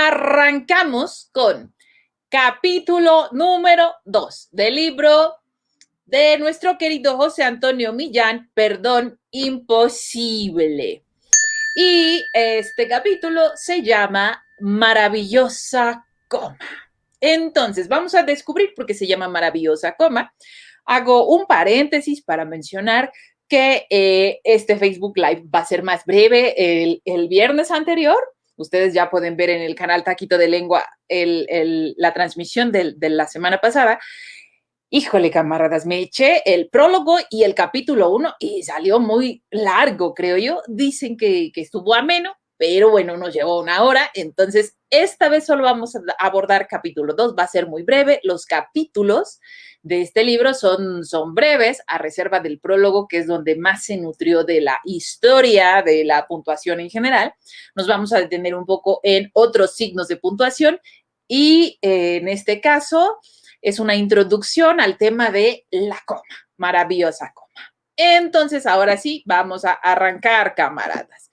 arrancamos con capítulo número 2 del libro de nuestro querido José Antonio Millán, Perdón Imposible. Y este capítulo se llama Maravillosa Coma. Entonces, vamos a descubrir por qué se llama Maravillosa Coma. Hago un paréntesis para mencionar que este Facebook Live va a ser más breve. El viernes anterior, ustedes ya pueden ver en el canal Taquito de Lengua la transmisión de la semana pasada. Híjole, camaradas, me eché el prólogo y el capítulo 1 y salió muy largo, creo yo. Dicen que estuvo ameno, pero bueno, nos llevó una hora. Entonces, esta vez solo vamos a abordar capítulo 2. Va a ser muy breve. Los capítulos de este libro son breves, a reserva del prólogo, que es donde más se nutrió de la historia, de la puntuación en general. Nos vamos a detener un poco en otros signos de puntuación y en este caso es una introducción al tema de la coma, maravillosa coma. Entonces, ahora sí, vamos a arrancar, camaradas.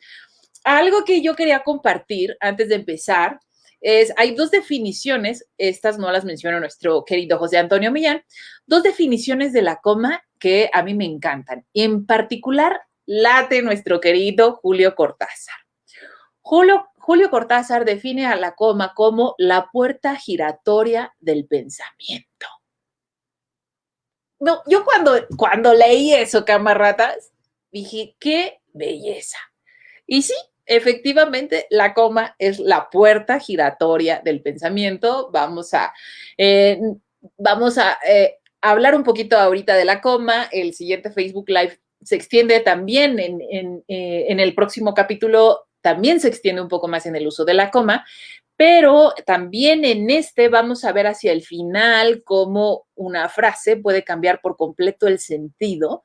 Algo que yo quería compartir antes de empezar es, hay dos definiciones, estas no las menciona nuestro querido José Antonio Millán, dos definiciones de la coma que a mí me encantan. En particular, late nuestro querido Julio Cortázar. Julio Cortázar define a la coma como la puerta giratoria del pensamiento. No, yo cuando leí eso, camaradas, dije, qué belleza. Y sí, efectivamente, la coma es la puerta giratoria del pensamiento. Vamos a hablar un poquito ahorita de la coma. El siguiente Facebook Live se extiende también en el próximo capítulo, también se extiende un poco más en el uso de la coma, pero también en este vamos a ver hacia el final cómo una frase puede cambiar por completo el sentido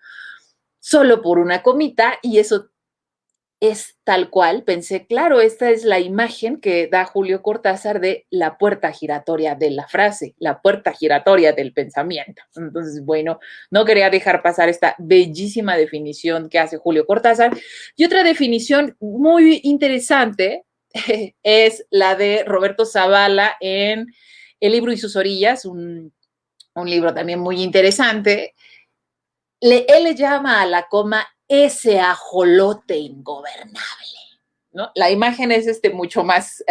solo por una comita, y eso es tal cual. Pensé, claro, esta es la imagen que da Julio Cortázar de la puerta giratoria de la frase, la puerta giratoria del pensamiento. Entonces, bueno, no quería dejar pasar esta bellísima definición que hace Julio Cortázar. Y otra definición muy interesante es la de Roberto Zavala en El libro y sus orillas, un libro también muy interesante. Él le llama a la coma ese ajolote ingobernable, ¿no? La imagen es mucho más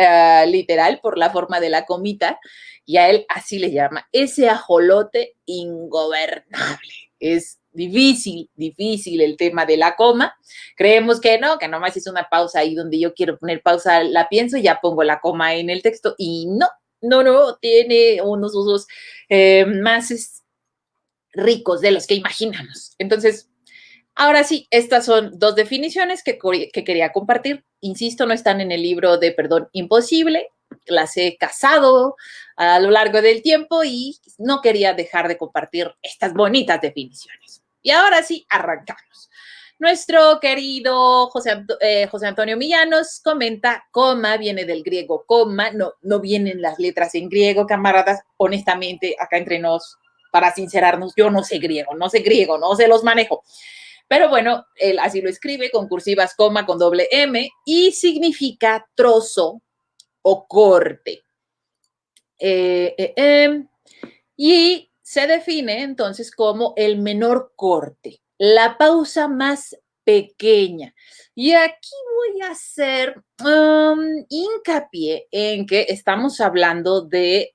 literal por la forma de la comita, y a él así le llama, ese ajolote ingobernable. Es difícil el tema de la coma. Creemos que nomás es una pausa ahí donde yo quiero poner pausa, la pienso y ya pongo la coma en el texto, y no, tiene unos usos más ricos de los que imaginamos. Entonces, ahora sí, estas son dos definiciones que quería compartir. Insisto, no están en el libro de Perdón Imposible, las he cazado a lo largo del tiempo y no quería dejar de compartir estas bonitas definiciones. Y ahora sí, arrancamos. Nuestro querido José Antonio Millán nos comenta, coma viene del griego coma, no vienen las letras en griego, camaradas, honestamente, acá entre nos, para sincerarnos, yo no sé griego, no se los manejo. Pero bueno, él así lo escribe, con cursivas, coma, con doble M, y significa trozo o corte. Y se define entonces como el menor corte, la pausa más pequeña. Y aquí voy a hacer hincapié en que estamos hablando de,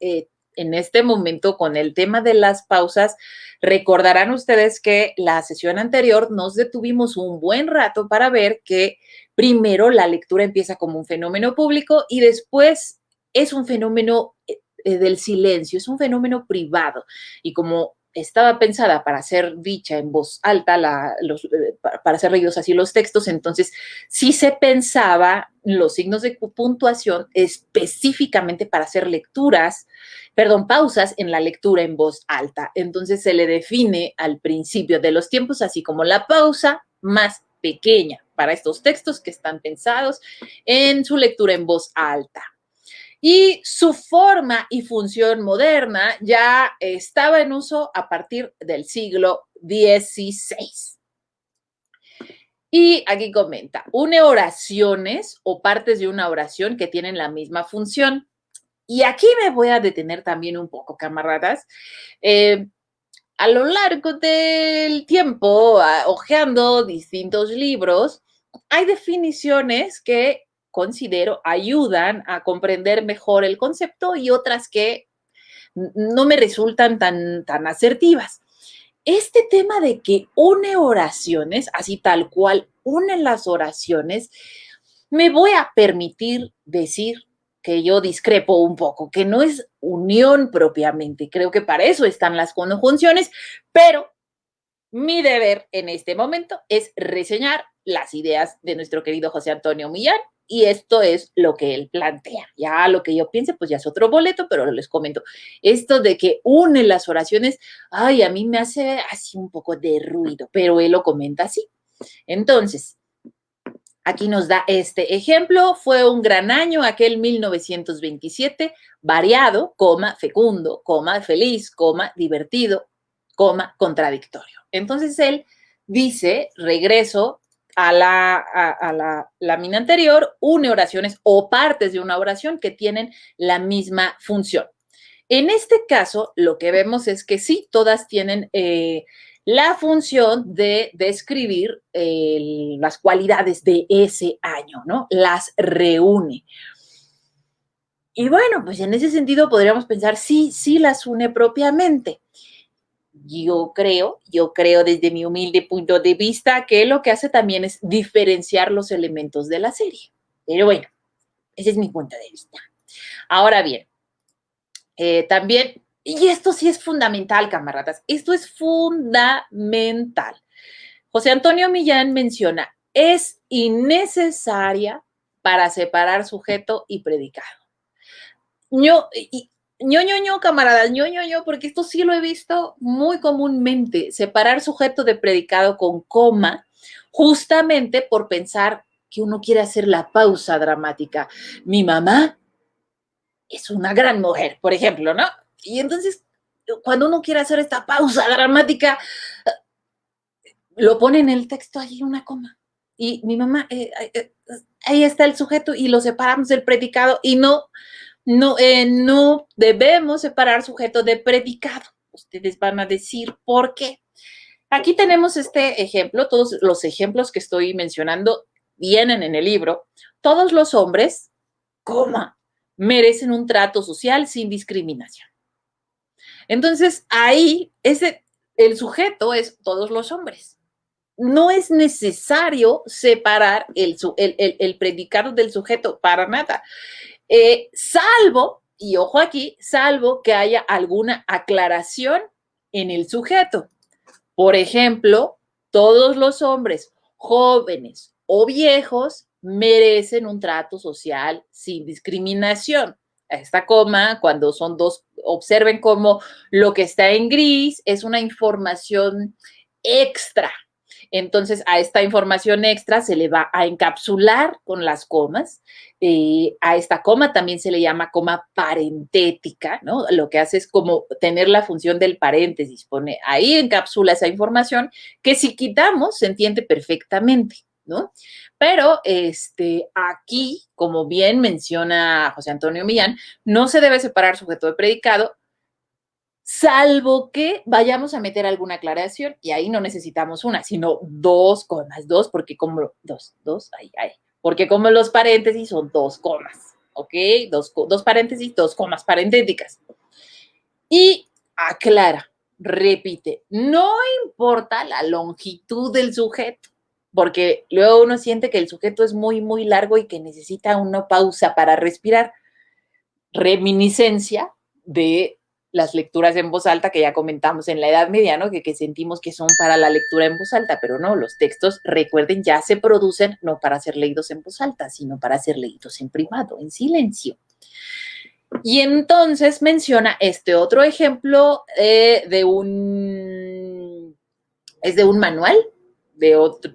en este momento, con el tema de las pausas. Recordarán ustedes que la sesión anterior nos detuvimos un buen rato para ver que primero la lectura empieza como un fenómeno público y después es un fenómeno del silencio, es un fenómeno privado, y como estaba pensada para ser dicha en voz alta, para ser leídos así los textos, entonces sí se pensaba los signos de puntuación específicamente para hacer pausas en la lectura en voz alta. Entonces se le define al principio de los tiempos así como la pausa más pequeña para estos textos que están pensados en su lectura en voz alta. Y su forma y función moderna ya estaba en uso a partir del siglo XVI. Y aquí comenta, une oraciones o partes de una oración que tienen la misma función. Y aquí me voy a detener también un poco, camaradas. A lo largo del tiempo, hojeando distintos libros, hay definiciones que considero ayudan a comprender mejor el concepto y otras que no me resultan tan asertivas. Este tema de que une oraciones, así tal cual une las oraciones, me voy a permitir decir que yo discrepo un poco, que no es unión propiamente. Creo que para eso están las conjunciones, pero mi deber en este momento es reseñar las ideas de nuestro querido José Antonio Millán y esto es lo que él plantea. Ya lo que yo piense, pues ya es otro boleto, pero les comento. Esto de que une las oraciones, ay, a mí me hace así un poco de ruido, pero él lo comenta así. Entonces, aquí nos da este ejemplo. Fue un gran año aquel 1927, variado, coma, fecundo, coma, feliz, coma, divertido, coma, contradictorio. Entonces él dice, regreso a la lámina anterior, une oraciones o partes de una oración que tienen la misma función. En este caso, lo que vemos es que sí, todas tienen la función de describir las cualidades de ese año, ¿no? Las reúne. Y bueno, pues en ese sentido podríamos pensar, sí, sí las une propiamente. Yo creo desde mi humilde punto de vista que lo que hace también es diferenciar los elementos de la serie. Pero bueno, ese es mi punto de vista. Ahora bien, también, y esto sí es fundamental, camaradas, esto es fundamental. José Antonio Millán menciona, es innecesaria para separar sujeto y predicado. Camaradas, porque esto sí lo he visto muy comúnmente, separar sujeto de predicado con coma, justamente por pensar que uno quiere hacer la pausa dramática. Mi mamá es una gran mujer, por ejemplo, ¿no? Y entonces, cuando uno quiere hacer esta pausa dramática, lo pone en el texto allí una coma. Y mi mamá, ahí está el sujeto y lo separamos del predicado y no debemos separar sujeto de predicado. Ustedes van a decir por qué. Aquí tenemos este ejemplo, todos los ejemplos que estoy mencionando vienen en el libro. Todos los hombres, coma, merecen un trato social sin discriminación. Entonces, ahí el sujeto es todos los hombres. No es necesario separar el predicado del sujeto para nada. Salvo, y ojo aquí, salvo que haya alguna aclaración en el sujeto. Por ejemplo, todos los hombres, jóvenes o viejos, merecen un trato social sin discriminación. Esta coma, cuando son dos, observen cómo lo que está en gris es una información extra. Entonces, a esta información extra se le va a encapsular con las comas. A esta coma también se le llama coma parentética, ¿no? Lo que hace es como tener la función del paréntesis, pone ahí encapsula esa información que si quitamos se entiende perfectamente, ¿no? Pero aquí, como bien menciona José Antonio Millán, no se debe separar sujeto de predicado, salvo que vayamos a meter alguna aclaración y ahí no necesitamos una, sino dos comas, porque como porque como los paréntesis son dos comas, ¿ok? Dos paréntesis, dos comas parentéticas. Y aclara, repite, no importa la longitud del sujeto, porque luego uno siente que el sujeto es muy, muy largo y que necesita una pausa para respirar. Reminiscencia de las lecturas en voz alta que ya comentamos en la Edad Media, ¿no? Que sentimos que son para la lectura en voz alta, pero no, los textos, recuerden, ya se producen no para ser leídos en voz alta, sino para ser leídos en privado, en silencio. Y entonces menciona este otro ejemplo es de un manual de otro,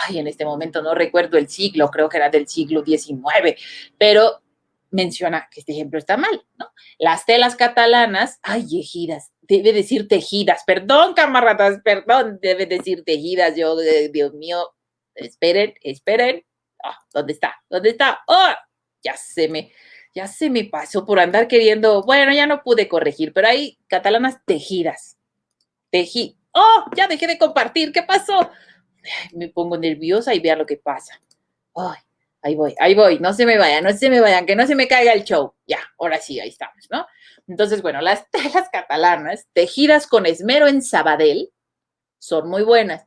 en este momento no recuerdo el siglo, creo que era del siglo XIX, pero menciona que este ejemplo está mal, ¿no? Las telas catalanas, ejidas, debe decir tejidas, perdón, camaradas, perdón, debe decir tejidas, Dios mío, esperen, esperen. Ah, ¿dónde está? ¿Dónde está? ¡Oh! Ya se me pasó por andar queriendo, bueno, ya no pude corregir, pero hay catalanas tejidas. ¡Oh! Ya dejé de compartir, ¿qué pasó? Me pongo nerviosa y vean lo que pasa. Ay, ahí voy, no se me vayan, no se me vayan, que no se me caiga el show. Ya, ahora sí, ahí estamos, ¿no? Entonces, bueno, las telas catalanas tejidas con esmero en Sabadell son muy buenas.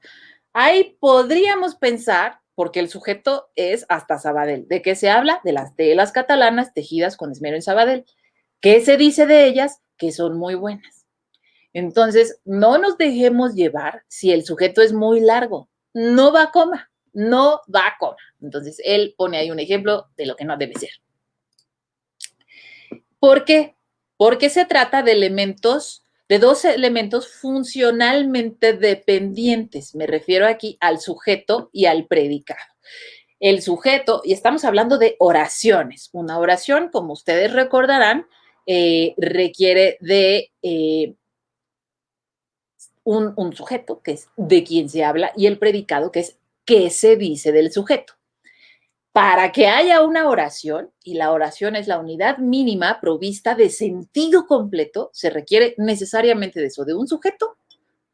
Ahí podríamos pensar, porque el sujeto es hasta Sabadell, ¿de qué se habla? De las telas catalanas tejidas con esmero en Sabadell. ¿Qué se dice de ellas? Que son muy buenas. Entonces, no nos dejemos llevar si el sujeto es muy largo. No va a coma, no va a coma. Entonces, él pone ahí un ejemplo de lo que no debe ser. ¿Por qué? Porque se trata de elementos, de dos elementos funcionalmente dependientes. Me refiero aquí al sujeto y al predicado. El sujeto, y estamos hablando de oraciones. Una oración, como ustedes recordarán, requiere de un sujeto, que es de quien se habla, y el predicado, que es qué se dice del sujeto. Para que haya una oración, y la oración es la unidad mínima provista de sentido completo, se requiere necesariamente de eso, de un sujeto,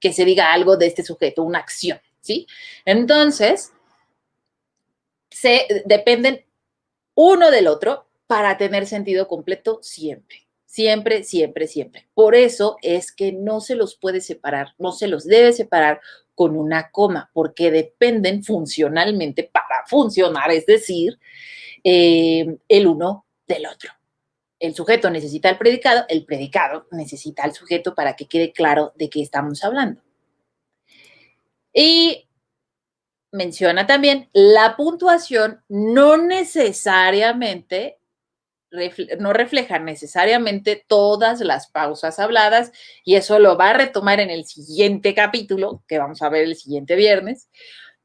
que se diga algo de este sujeto, una acción, ¿sí? Entonces, se dependen uno del otro para tener sentido completo siempre. Siempre, siempre, siempre. Por eso es que no se los puede separar, no se los debe separar con una coma, porque dependen funcionalmente para funcionar, es decir, el uno del otro. El sujeto necesita el predicado necesita al sujeto para que quede claro de qué estamos hablando. Y menciona también, la puntuación no necesariamente no refleja necesariamente todas las pausas habladas, y eso lo va a retomar en el siguiente capítulo que vamos a ver el siguiente viernes.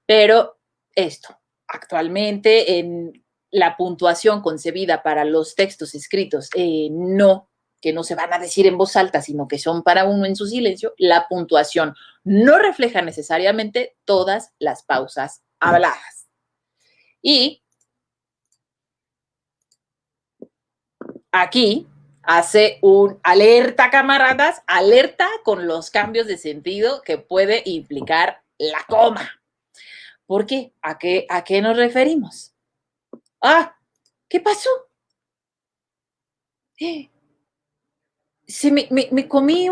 Pero esto, actualmente en la puntuación concebida para los textos escritos, que no se van a decir en voz alta, sino que son para uno en su silencio, la puntuación no refleja necesariamente todas las pausas habladas. Y aquí hace un alerta, camaradas, alerta con los cambios de sentido que puede implicar la coma. ¿Por qué? ¿A qué nos referimos? Ah, ¿qué pasó? Me comí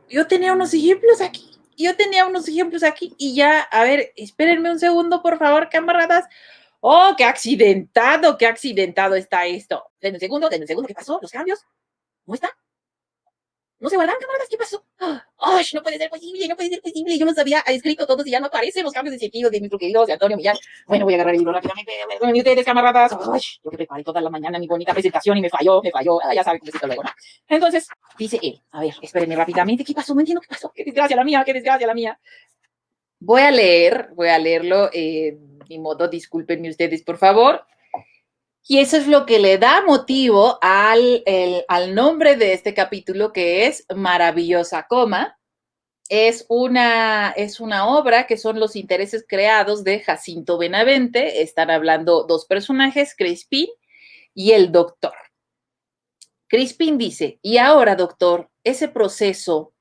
yo tenía unos ejemplos aquí y ya, a ver, espérenme un segundo, por favor, camaradas. Oh, qué accidentado está esto. Denme un segundo, ¿qué pasó? ¿Los cambios? ¿Cómo está? ¿No se guardan, camaradas? ¿Qué pasó? ¡Ay, no puede ser posible! No puede ser posible. Yo los había escrito todos y ya no aparecen los cambios de sentido de nuestro querido José Antonio Millán. Bueno, voy a agarrar el libro rápidamente. Perdónenme ustedes, camaradas. ¡Ay! Yo que preparé toda la mañana mi bonita presentación y me falló. Ya saben cómo es esto luego, ¿no? Entonces, dice él. A ver, espérenme rápidamente. ¿Qué pasó? No entiendo qué pasó. ¡Qué desgracia la mía! ¡Qué desgracia la mía! Voy a leerlo. Ni modo, discúlpenme ustedes, por favor. Y eso es lo que le da motivo al nombre de este capítulo, que es Maravillosa Coma. Es una obra que son los intereses creados de Jacinto Benavente. Están hablando dos personajes, Crispín y el doctor. Crispín dice, y ahora, doctor, ese proceso,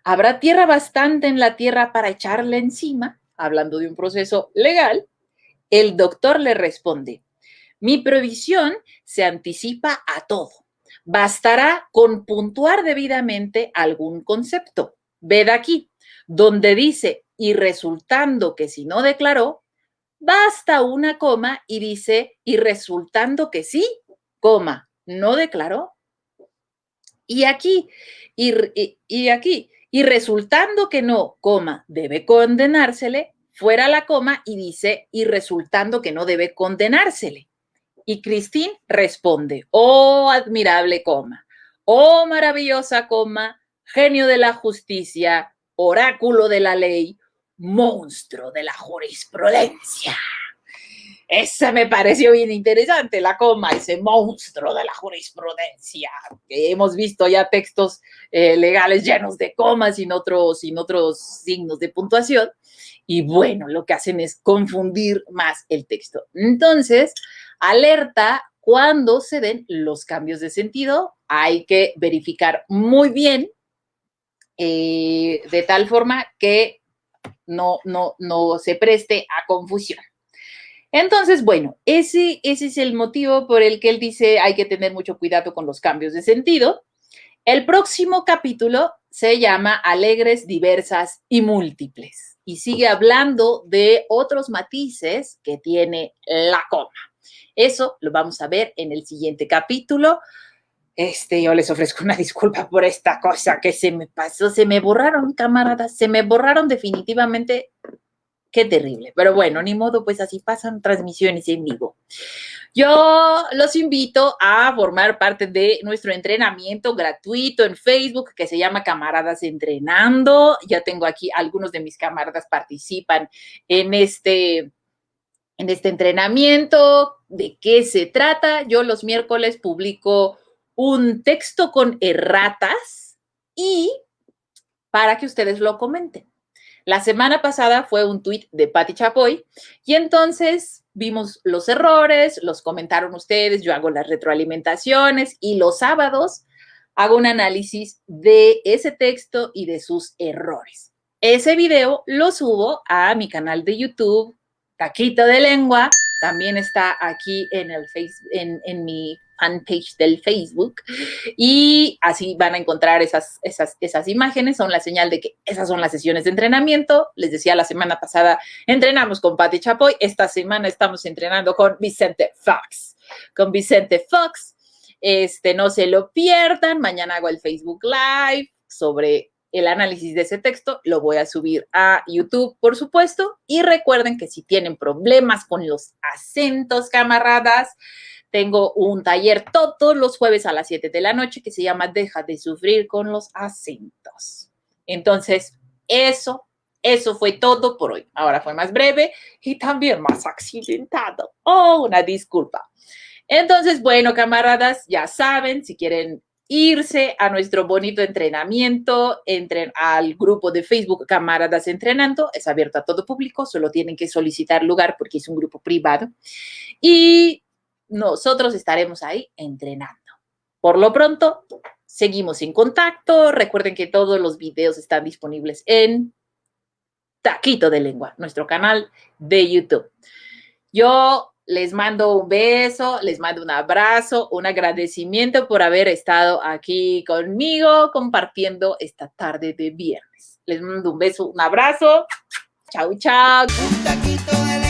¿habrá tierra bastante en la tierra para echarle encima? Hablando de un proceso legal. El doctor le responde, mi previsión se anticipa a todo. Bastará con puntuar debidamente algún concepto. Ved aquí, donde dice, y resultando que si no declaró, basta una coma y dice, y resultando que sí, coma, no declaró. Y aquí, y resultando que no, coma, debe condenársele, fuera la coma y dice, y resultando que no debe condenársele. Y Cristín responde, oh admirable coma, oh maravillosa coma, genio de la justicia, oráculo de la ley, monstruo de la jurisprudencia. Ese me pareció bien interesante, la coma, ese monstruo de la jurisprudencia, que hemos visto ya textos legales llenos de comas sin otros signos de puntuación. Y bueno, lo que hacen es confundir más el texto. Entonces, alerta cuando se den los cambios de sentido. Hay que verificar muy bien de tal forma que no se preste a confusión. Entonces, bueno, ese es el motivo por el que él dice hay que tener mucho cuidado con los cambios de sentido. El próximo capítulo se llama Alegres, Diversas y Múltiples y sigue hablando de otros matices que tiene la coma. Eso lo vamos a ver en el siguiente capítulo. Yo les ofrezco una disculpa por esta cosa que se me pasó. Se me borraron, camaradas, se me borraron definitivamente. Qué terrible. Pero bueno, ni modo, pues así pasan transmisiones en vivo. Yo los invito a formar parte de nuestro entrenamiento gratuito en Facebook que se llama Camaradas Entrenando. Ya tengo aquí, algunos de mis camaradas participan en este entrenamiento. ¿De qué se trata? Yo los miércoles publico un texto con erratas y para que ustedes lo comenten. La semana pasada fue un tuit de Patti Chapoy y entonces vimos los errores, los comentaron ustedes, yo hago las retroalimentaciones y los sábados hago un análisis de ese texto y de sus errores. Ese video lo subo a mi canal de YouTube, Taquito de Lengua, también está aquí en el en mi fanpage del Facebook y así van a encontrar esas imágenes, son la señal de que esas son las sesiones de entrenamiento. Les decía la semana pasada, entrenamos con Patti Chapoy, esta semana estamos entrenando con Vicente Fox. No se lo pierdan, mañana hago el Facebook Live sobre el análisis de ese texto, lo voy a subir a YouTube, por supuesto, y recuerden que si tienen problemas con los acentos, camaradas, tengo un taller todos los jueves a las 7 de la noche que se llama Deja de sufrir con los acentos. Entonces, eso fue todo por hoy. Ahora fue más breve y también más accidentado. Oh, una disculpa. Entonces, bueno, camaradas, ya saben, si quieren irse a nuestro bonito entrenamiento, entren al grupo de Facebook Camaradas Entrenando, es abierto a todo público, solo tienen que solicitar lugar porque es un grupo privado y nosotros estaremos ahí entrenando. Por lo pronto, seguimos en contacto, recuerden que todos los videos están disponibles en Taquito de Lengua, nuestro canal de YouTube. Yo les mando un beso, les mando un abrazo, un agradecimiento por haber estado aquí conmigo compartiendo esta tarde de viernes. Les mando un beso, un abrazo. Chau, chau. Un taquito de